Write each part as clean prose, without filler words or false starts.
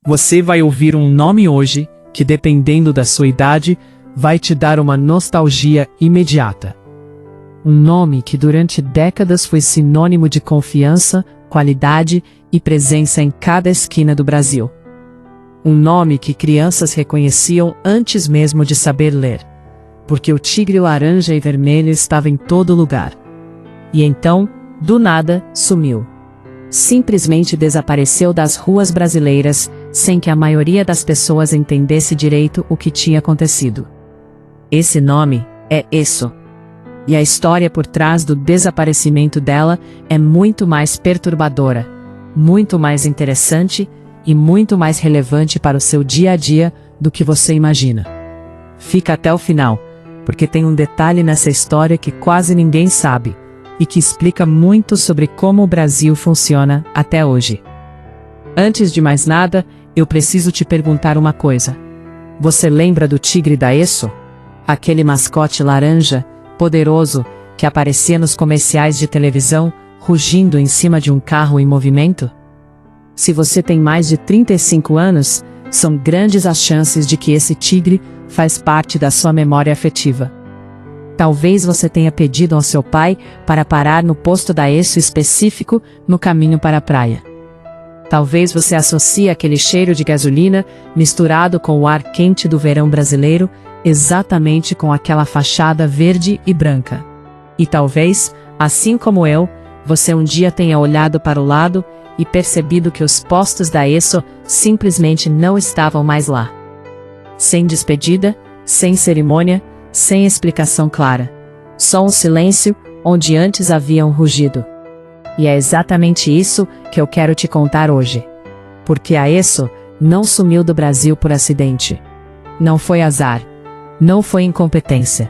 Você vai ouvir um nome hoje que, dependendo da sua idade, vai te dar uma nostalgia imediata. Um nome que durante décadas foi sinônimo de confiança, qualidade e presença em cada esquina do Brasil. Um nome que crianças reconheciam antes mesmo de saber ler, porque o tigre laranja e vermelho estava em todo lugar. E então, do nada, sumiu. Simplesmente desapareceu das ruas brasileiras, sem que a maioria das pessoas entendesse direito o que tinha acontecido. Esse nome é Esso. E a história por trás do desaparecimento dela é muito mais perturbadora, muito mais interessante e muito mais relevante para o seu dia a dia do que você imagina. Fica até o final, porque tem um detalhe nessa história que quase ninguém sabe e que explica muito sobre como o Brasil funciona até hoje. Antes de mais nada, eu preciso te perguntar uma coisa. Você lembra do tigre da Esso? Aquele mascote laranja, poderoso, que aparecia nos comerciais de televisão, rugindo em cima de um carro em movimento? Se você tem mais de 35 anos, são grandes as chances de que esse tigre faz parte da sua memória afetiva. Talvez você tenha pedido ao seu pai para parar no posto da Esso específico no caminho para a praia. Talvez você associe aquele cheiro de gasolina misturado com o ar quente do verão brasileiro exatamente com aquela fachada verde e branca. E talvez, assim como eu, você um dia tenha olhado para o lado e percebido que os postos da Esso simplesmente não estavam mais lá. Sem despedida, sem cerimônia, sem explicação clara. Só um silêncio onde antes havia um rugido. E é exatamente isso que eu quero te contar hoje. Porque a Esso não sumiu do Brasil por acidente. Não foi azar. Não foi incompetência.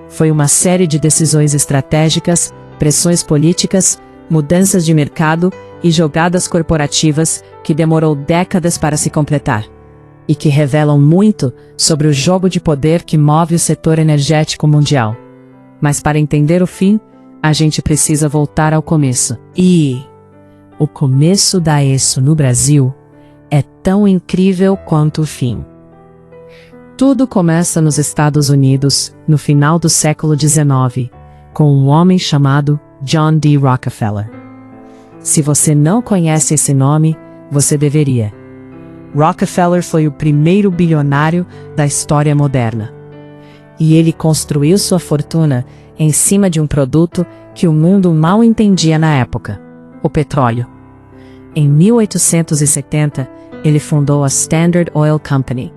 Foi uma série de decisões estratégicas, pressões políticas, mudanças de mercado e jogadas corporativas que demorou décadas para se completar. E que revelam muito sobre o jogo de poder que move o setor energético mundial. Mas para entender o fim, a gente precisa voltar ao começo. E o começo da Esso no Brasil é tão incrível quanto o fim. Tudo começa nos Estados Unidos, no final do século XIX, com um homem chamado John D. Rockefeller. Se você não conhece esse nome, você deveria. Rockefeller foi o primeiro bilionário da história moderna. E ele construiu sua fortuna em cima de um produto que o mundo mal entendia na época: o petróleo. Em 1870, ele fundou a Standard Oil Company,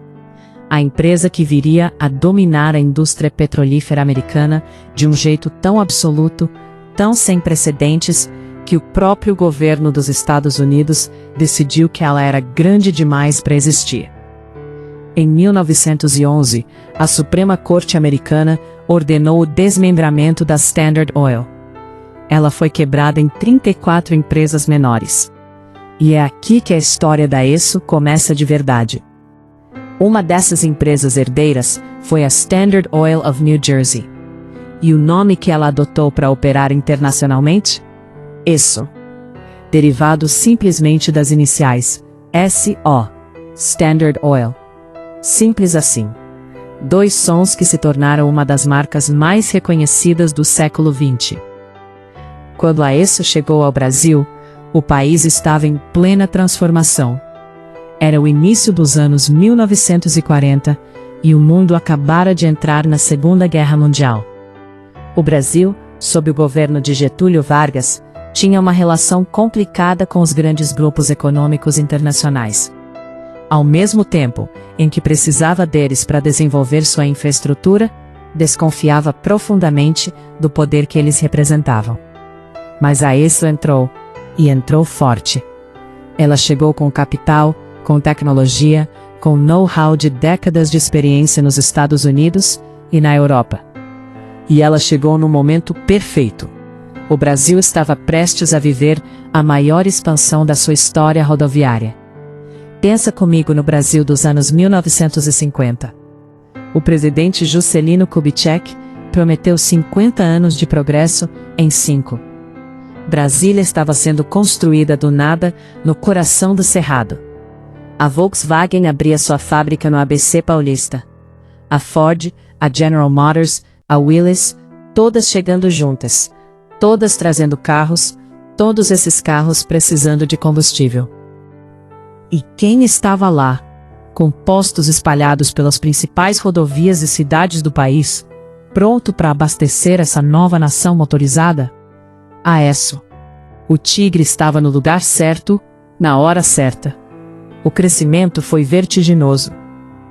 a empresa que viria a dominar a indústria petrolífera americana de um jeito tão absoluto, tão sem precedentes, que o próprio governo dos Estados Unidos decidiu que ela era grande demais para existir. Em 1911, a Suprema Corte americana ordenou o desmembramento da Standard Oil. Ela foi quebrada em 34 empresas menores. E é aqui que a história da Esso começa de verdade. Uma dessas empresas herdeiras foi a Standard Oil of New Jersey. E o nome que ela adotou para operar internacionalmente? Esso. Derivado simplesmente das iniciais S.O. Standard Oil. Simples assim. Dois sons que se tornaram uma das marcas mais reconhecidas do século XX. Quando a Esso chegou ao Brasil, o país estava em plena transformação. Era o início dos anos 1940 e o mundo acabara de entrar na Segunda Guerra Mundial. O Brasil, sob o governo de Getúlio Vargas, tinha uma relação complicada com os grandes grupos econômicos internacionais. Ao mesmo tempo em que precisava deles para desenvolver sua infraestrutura, desconfiava profundamente do poder que eles representavam. Mas a Esso entrou, e entrou forte. Ela chegou com capital, com tecnologia, com know-how de décadas de experiência nos Estados Unidos e na Europa. E ela chegou no momento perfeito. O Brasil estava prestes a viver a maior expansão da sua história rodoviária. Pensa comigo no Brasil dos anos 1950. O presidente Juscelino Kubitschek prometeu 50 anos de progresso em 5. Brasília estava sendo construída do nada, no coração do Cerrado. A Volkswagen abria sua fábrica no ABC Paulista. A Ford, a General Motors, a Willys, todas chegando juntas. Todas trazendo carros, todos esses carros precisando de combustível. E quem estava lá, com postos espalhados pelas principais rodovias e cidades do país, pronto para abastecer essa nova nação motorizada? A Esso. O Tigre estava no lugar certo, na hora certa. O crescimento foi vertiginoso.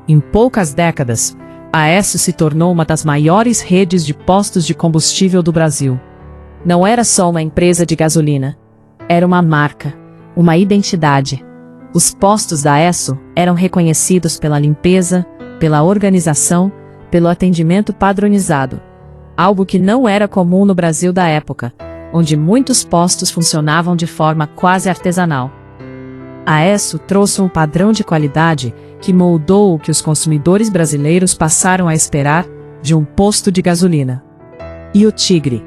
Em poucas décadas, a Esso se tornou uma das maiores redes de postos de combustível do Brasil. Não era só uma empresa de gasolina. Era uma marca, uma identidade. Os postos da Esso eram reconhecidos pela limpeza, pela organização, pelo atendimento padronizado. Algo que não era comum no Brasil da época, onde muitos postos funcionavam de forma quase artesanal. A Esso trouxe um padrão de qualidade que moldou o que os consumidores brasileiros passaram a esperar de um posto de gasolina. E o Tigre?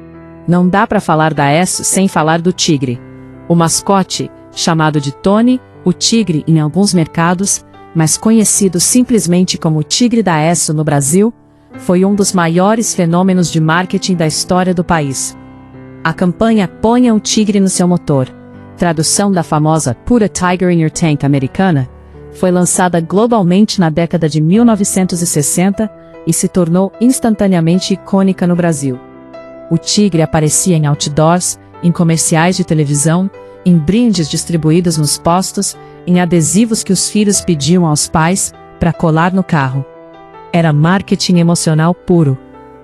Não dá para falar da Esso sem falar do Tigre. O mascote, chamado de Tony, o Tigre em alguns mercados, mas conhecido simplesmente como o Tigre da Esso no Brasil, foi um dos maiores fenômenos de marketing da história do país. A campanha Ponha um Tigre no seu motor, tradução da famosa Put a Tiger in Your Tank americana, foi lançada globalmente na década de 1960 e se tornou instantaneamente icônica no Brasil. O Tigre aparecia em outdoors, em comerciais de televisão, em brindes distribuídos nos postos, em adesivos que os filhos pediam aos pais para colar no carro. Era marketing emocional puro,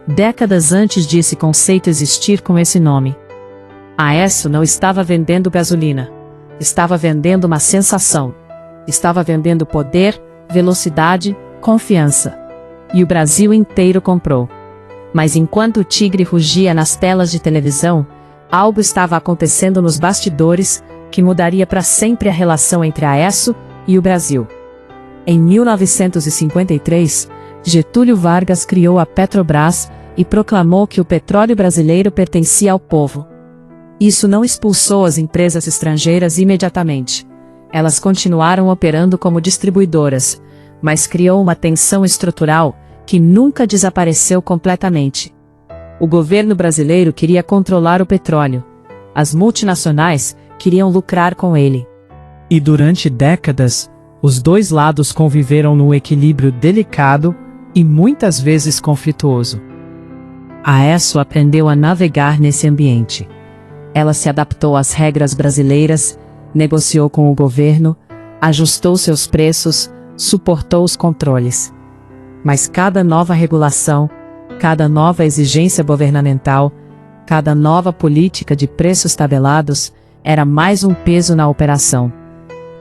décadas antes de esse conceito existir com esse nome. A Esso não estava vendendo gasolina, estava vendendo uma sensação, estava vendendo poder, velocidade, confiança. E o Brasil inteiro comprou. Mas enquanto o Tigre rugia nas telas de televisão, algo estava acontecendo nos bastidores que mudaria para sempre a relação entre a Esso e o Brasil. Em 1953, Getúlio Vargas criou a Petrobras e proclamou que o petróleo brasileiro pertencia ao povo. Isso não expulsou as empresas estrangeiras imediatamente. Elas continuaram operando como distribuidoras, mas criou uma tensão estrutural que nunca desapareceu completamente. O governo brasileiro queria controlar o petróleo. As multinacionais queriam lucrar com ele. E durante décadas, os dois lados conviveram num equilíbrio delicado e muitas vezes conflituoso. A Esso aprendeu a navegar nesse ambiente. Ela se adaptou às regras brasileiras, negociou com o governo, ajustou seus preços, suportou os controles. Mas cada nova regulação, cada nova exigência governamental, cada nova política de preços tabelados, era mais um peso na operação.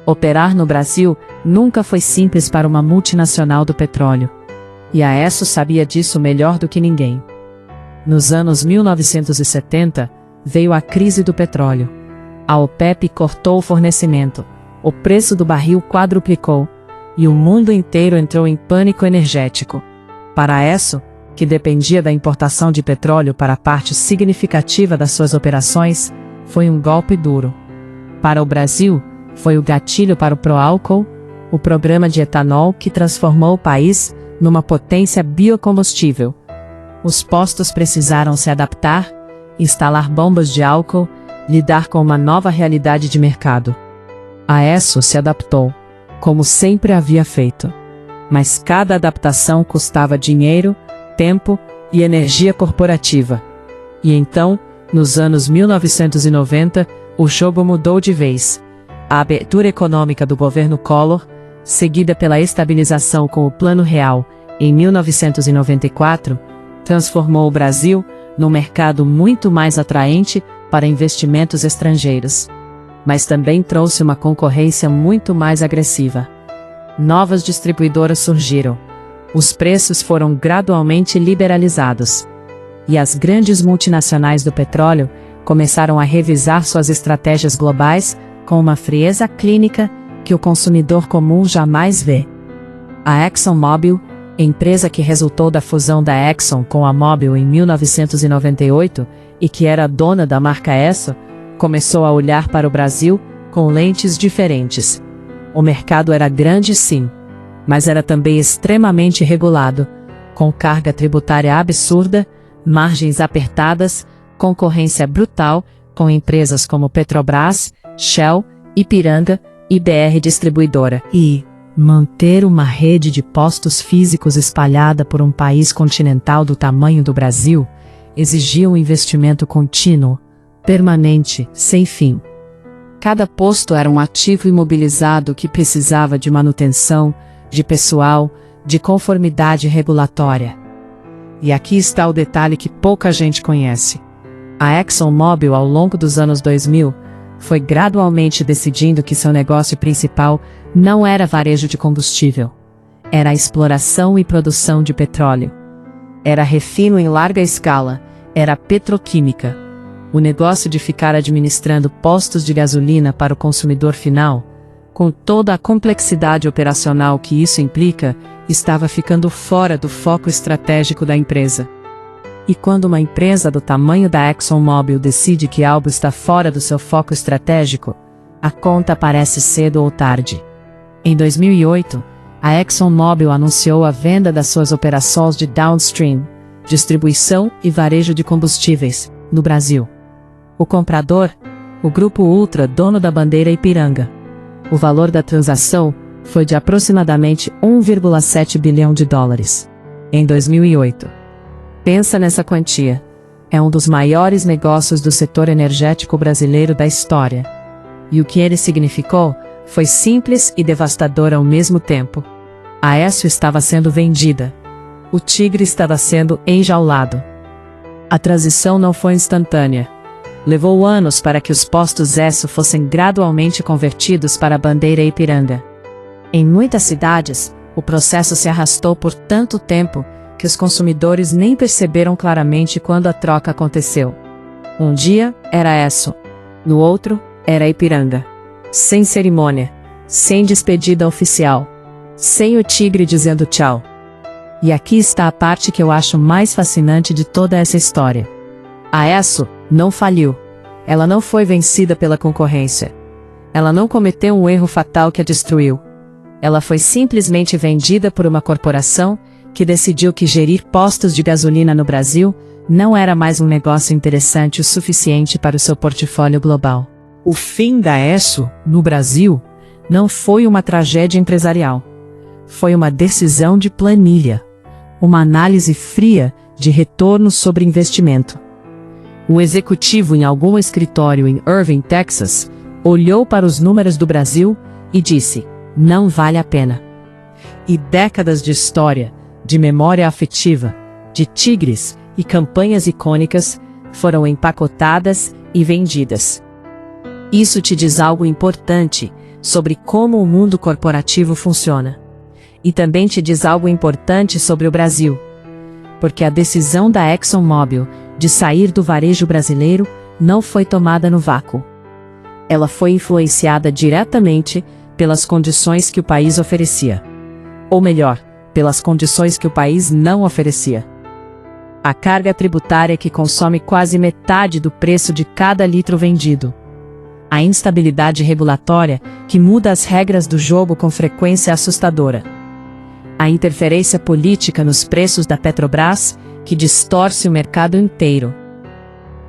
Operar no Brasil nunca foi simples para uma multinacional do petróleo. E a Esso sabia disso melhor do que ninguém. Nos anos 1970, veio a crise do petróleo. A OPEP cortou o fornecimento, o preço do barril quadruplicou, e o mundo inteiro entrou em pânico energético. Para a Esso, que dependia da importação de petróleo para parte significativa das suas operações, foi um golpe duro. Para o Brasil, foi o gatilho para o Proálcool, o programa de etanol que transformou o país numa potência biocombustível. Os postos precisaram se adaptar, instalar bombas de álcool, lidar com uma nova realidade de mercado. A Esso se adaptou, como sempre havia feito. Mas cada adaptação custava dinheiro, tempo e energia corporativa. E então, nos anos 1990, o jogo mudou de vez. A abertura econômica do governo Collor, seguida pela estabilização com o Plano Real, em 1994, transformou o Brasil num mercado muito mais atraente para investimentos estrangeiros. Mas também trouxe uma concorrência muito mais agressiva. Novas distribuidoras surgiram. Os preços foram gradualmente liberalizados. E as grandes multinacionais do petróleo começaram a revisar suas estratégias globais com uma frieza clínica que o consumidor comum jamais vê. A ExxonMobil, empresa que resultou da fusão da Exxon com a Mobil em 1998 e que era dona da marca Esso, começou a olhar para o Brasil com lentes diferentes. O mercado era grande sim, mas era também extremamente regulado, com carga tributária absurda, margens apertadas, concorrência brutal, com empresas como Petrobras, Shell, Ipiranga e BR Distribuidora. E manter uma rede de postos físicos espalhada por um país continental do tamanho do Brasil exigia um investimento contínuo, permanente, sem fim. Cada posto era um ativo imobilizado que precisava de manutenção, de pessoal, de conformidade regulatória. E aqui está o detalhe que pouca gente conhece. A ExxonMobil, ao longo dos anos 2000, foi gradualmente decidindo que seu negócio principal não era varejo de combustível. Era a exploração e produção de petróleo. Era refino em larga escala, era petroquímica. O negócio de ficar administrando postos de gasolina para o consumidor final, com toda a complexidade operacional que isso implica, estava ficando fora do foco estratégico da empresa. E quando uma empresa do tamanho da ExxonMobil decide que algo está fora do seu foco estratégico, a conta aparece cedo ou tarde. Em 2008, a ExxonMobil anunciou a venda das suas operações de downstream, distribuição e varejo de combustíveis, no Brasil. O comprador, o Grupo Ultra, dono da bandeira Ipiranga. O valor da transação foi de aproximadamente 1,7 bilhão de dólares. Em 2008. Pensa nessa quantia. É um dos maiores negócios do setor energético brasileiro da história. E o que ele significou foi simples e devastador ao mesmo tempo. A Aécio estava sendo vendida. O tigre estava sendo enjaulado. A transição não foi instantânea. Levou anos para que os postos Esso fossem gradualmente convertidos para a bandeira Ipiranga. Em muitas cidades, o processo se arrastou por tanto tempo que os consumidores nem perceberam claramente quando a troca aconteceu. Um dia era Esso, no outro era Ipiranga. Sem cerimônia, sem despedida oficial, sem o tigre dizendo tchau. E aqui está a parte que eu acho mais fascinante de toda essa história. A Esso não faliu. Ela não foi vencida pela concorrência. Ela não cometeu um erro fatal que a destruiu. Ela foi simplesmente vendida por uma corporação que decidiu que gerir postos de gasolina no Brasil não era mais um negócio interessante o suficiente para o seu portfólio global. O fim da Esso, no Brasil, não foi uma tragédia empresarial. Foi uma decisão de planilha. Uma análise fria de retorno sobre investimento. O executivo em algum escritório em Irving, Texas, olhou para os números do Brasil e disse: não vale a pena. E décadas de história, de memória afetiva, de tigres e campanhas icônicas foram empacotadas e vendidas. Isso te diz algo importante sobre como o mundo corporativo funciona. E também te diz algo importante sobre o Brasil. Porque a decisão da ExxonMobil de sair do varejo brasileiro não foi tomada no vácuo. Ela foi influenciada diretamente pelas condições que o país oferecia. Ou melhor, pelas condições que o país não oferecia. A carga tributária que consome quase metade do preço de cada litro vendido. A instabilidade regulatória que muda as regras do jogo com frequência assustadora. A interferência política nos preços da Petrobras, que distorce o mercado inteiro.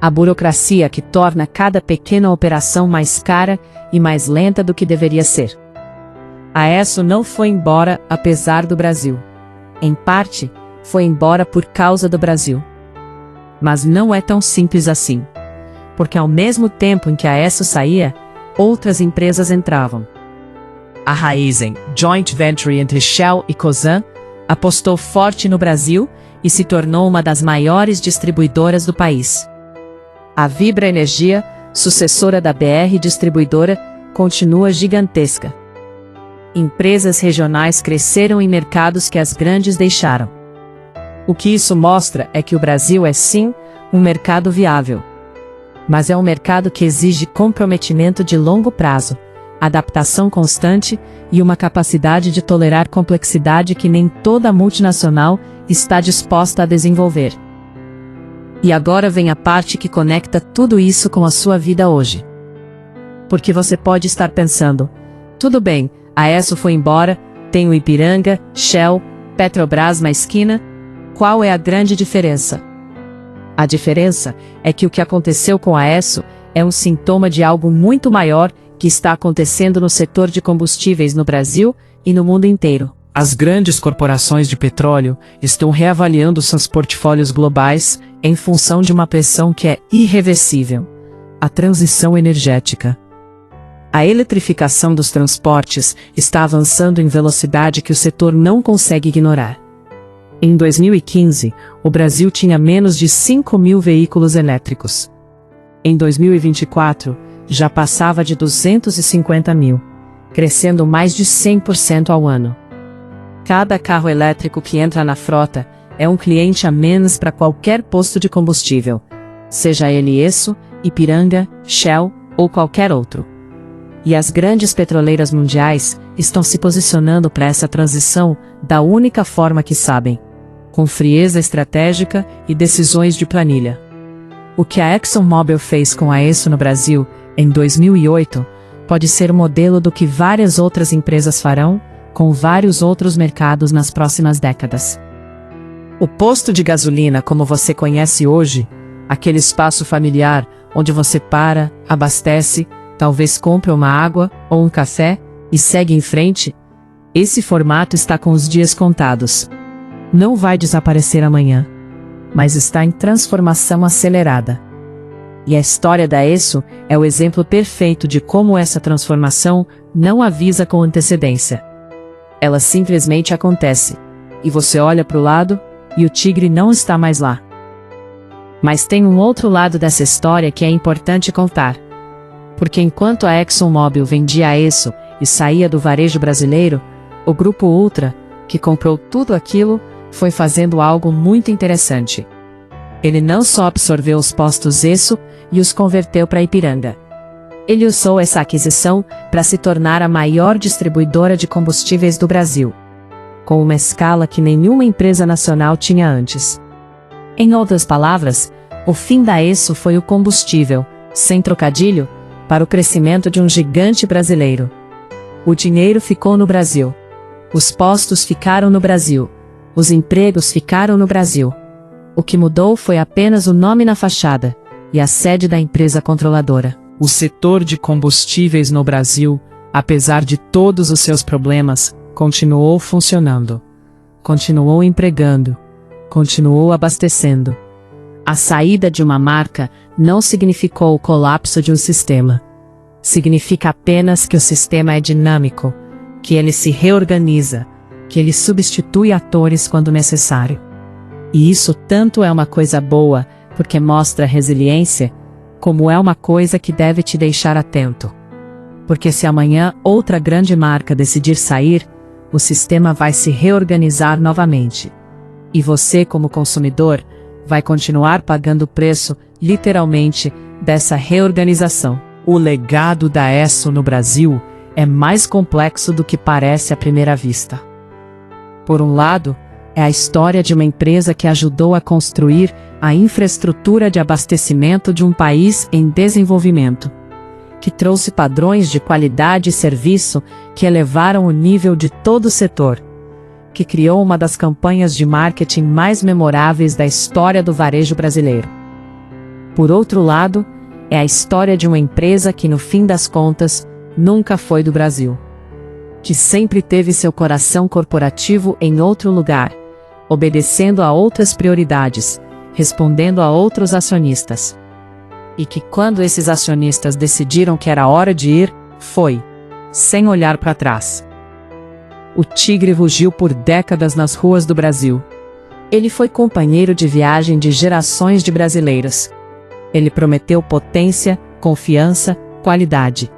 A burocracia que torna cada pequena operação mais cara e mais lenta do que deveria ser. A Esso não foi embora apesar do Brasil. Em parte, foi embora por causa do Brasil. Mas não é tão simples assim. Porque ao mesmo tempo em que a Esso saía, outras empresas entravam. A Raízen, joint venture entre Shell e Cosan, apostou forte no Brasil e se tornou uma das maiores distribuidoras do país. A Vibra Energia, sucessora da BR Distribuidora, continua gigantesca. Empresas regionais cresceram em mercados que as grandes deixaram. O que isso mostra é que o Brasil é sim um mercado viável. Mas é um mercado que exige comprometimento de longo prazo, adaptação constante e uma capacidade de tolerar complexidade que nem toda multinacional está disposta a desenvolver. E agora vem a parte que conecta tudo isso com a sua vida hoje. Porque você pode estar pensando, tudo bem, A Esso foi embora, tem o Ipiranga, Shell, Petrobras na esquina. Qual é a grande diferença? A diferença é que o que aconteceu com a Esso é um sintoma de algo muito maior que está acontecendo no setor de combustíveis no Brasil e no mundo inteiro. As grandes corporações de petróleo estão reavaliando seus portfólios globais em função de uma pressão que é irreversível: a transição energética. A eletrificação dos transportes está avançando em velocidade que o setor não consegue ignorar. Em 2015, o Brasil tinha menos de 5.000 veículos elétricos. Em 2024, já passava de 250 mil, crescendo mais de 100% ao ano. Cada carro elétrico que entra na frota é um cliente a menos para qualquer posto de combustível, seja ele Esso, Ipiranga, Shell ou qualquer outro. E as grandes petroleiras mundiais estão se posicionando para essa transição da única forma que sabem: com frieza estratégica e decisões de planilha. O que a ExxonMobil fez com a Esso no Brasil, em 2008, pode ser o modelo do que várias outras empresas farão com vários outros mercados nas próximas décadas. O posto de gasolina como você conhece hoje, aquele espaço familiar onde você para, abastece, talvez compre uma água ou um café e segue em frente, esse formato está com os dias contados. Não vai desaparecer amanhã, mas está em transformação acelerada. E a história da Esso é o exemplo perfeito de como essa transformação não avisa com antecedência. Ela simplesmente acontece, e você olha para o lado, e o tigre não está mais lá. Mas tem um outro lado dessa história que é importante contar. Porque enquanto a ExxonMobil vendia a Esso e saía do varejo brasileiro, o Grupo Ultra, que comprou tudo aquilo, foi fazendo algo muito interessante. Ele não só absorveu os postos Esso e os converteu para Ipiranga. Ele usou essa aquisição para se tornar a maior distribuidora de combustíveis do Brasil, com uma escala que nenhuma empresa nacional tinha antes. Em outras palavras, o fim da Esso foi o combustível, sem trocadilho, para o crescimento de um gigante brasileiro. O dinheiro ficou no Brasil. Os postos ficaram no Brasil. Os empregos ficaram no Brasil. O que mudou foi apenas o nome na fachada e a sede da empresa controladora. O setor de combustíveis no Brasil, apesar de todos os seus problemas, continuou funcionando. Continuou empregando. Continuou abastecendo. A saída de uma marca não significou o colapso de um sistema. Significa apenas que o sistema é dinâmico, que ele se reorganiza, que ele substitui atores quando necessário. E isso tanto é uma coisa boa, porque mostra resiliência, como é uma coisa que deve te deixar atento. Porque se amanhã outra grande marca decidir sair, o sistema vai se reorganizar novamente. E você, como consumidor, vai continuar pagando o preço, literalmente, dessa reorganização. O legado da Esso no Brasil é mais complexo do que parece à primeira vista. Por um lado, é a história de uma empresa que ajudou a construir a infraestrutura de abastecimento de um país em desenvolvimento, que trouxe padrões de qualidade e serviço que elevaram o nível de todo o setor, que criou uma das campanhas de marketing mais memoráveis da história do varejo brasileiro. Por outro lado, é a história de uma empresa que, no fim das contas, nunca foi do Brasil, que sempre teve seu coração corporativo em outro lugar, obedecendo a outras prioridades, respondendo a outros acionistas. E que quando esses acionistas decidiram que era hora de ir, foi, sem olhar para trás. O tigre rugiu por décadas nas ruas do Brasil. Ele foi companheiro de viagem de gerações de brasileiros. Ele prometeu potência, confiança, qualidade.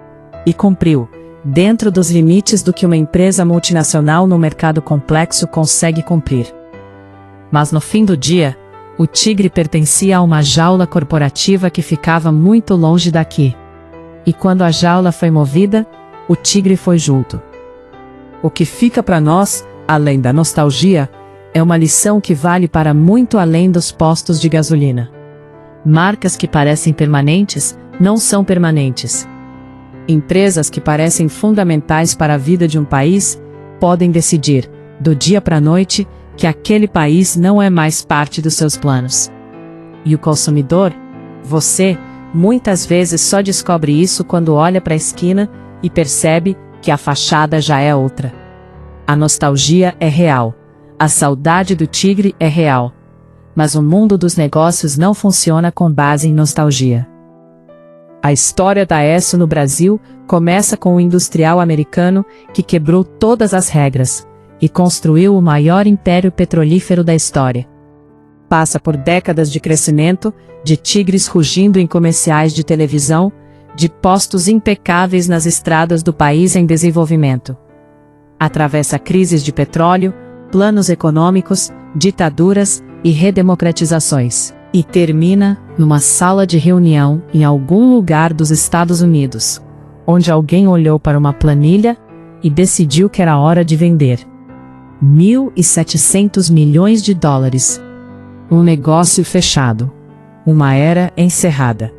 E cumpriu, dentro dos limites do que uma empresa multinacional no mercado complexo consegue cumprir. Mas no fim do dia, o tigre pertencia a uma jaula corporativa que ficava muito longe daqui. E quando a jaula foi movida, o tigre foi junto. O que fica para nós, além da nostalgia, é uma lição que vale para muito além dos postos de gasolina. Marcas que parecem permanentes, não são permanentes. Empresas que parecem fundamentais para a vida de um país podem decidir, do dia para a noite, que aquele país não é mais parte dos seus planos. E o consumidor? Você, muitas vezes só descobre isso quando olha para a esquina e percebe que a fachada já é outra. A nostalgia é real. A saudade do tigre é real. Mas o mundo dos negócios não funciona com base em nostalgia. A história da Esso no Brasil começa com o industrial americano que quebrou todas as regras e construiu o maior império petrolífero da história. Passa por décadas de crescimento, de tigres rugindo em comerciais de televisão, de postos impecáveis nas estradas do país em desenvolvimento. Atravessa crises de petróleo, planos econômicos, ditaduras e redemocratizações. E termina numa sala de reunião em algum lugar dos Estados Unidos, onde alguém olhou para uma planilha e decidiu que era hora de vender. 1.700 milhões de dólares. Um negócio fechado. Uma era encerrada.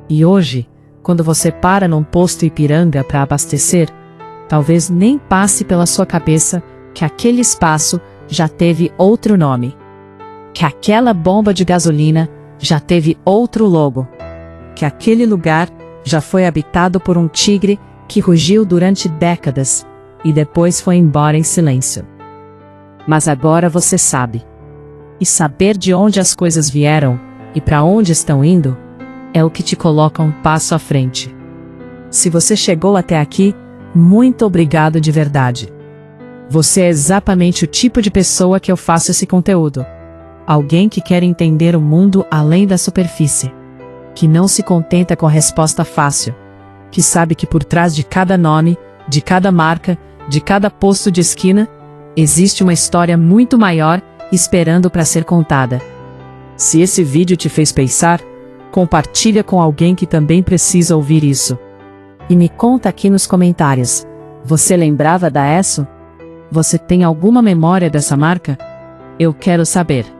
E hoje, quando você para num posto Ipiranga para abastecer, talvez nem passe pela sua cabeça que aquele espaço já teve outro nome. Que aquela bomba de gasolina já teve outro logo. Que aquele lugar já foi habitado por um tigre que rugiu durante décadas e depois foi embora em silêncio. Mas agora você sabe. E saber de onde as coisas vieram e para onde estão indo é o que te coloca um passo à frente. Se você chegou até aqui, muito obrigado de verdade. Você é exatamente o tipo de pessoa que eu faço esse conteúdo. Alguém que quer entender o mundo além da superfície. Que não se contenta com a resposta fácil. Que sabe que por trás de cada nome, de cada marca, de cada posto de esquina, existe uma história muito maior esperando para ser contada. Se esse vídeo te fez pensar, compartilha com alguém que também precisa ouvir isso. E me conta aqui nos comentários. Você lembrava da Esso? Você tem alguma memória dessa marca? Eu quero saber.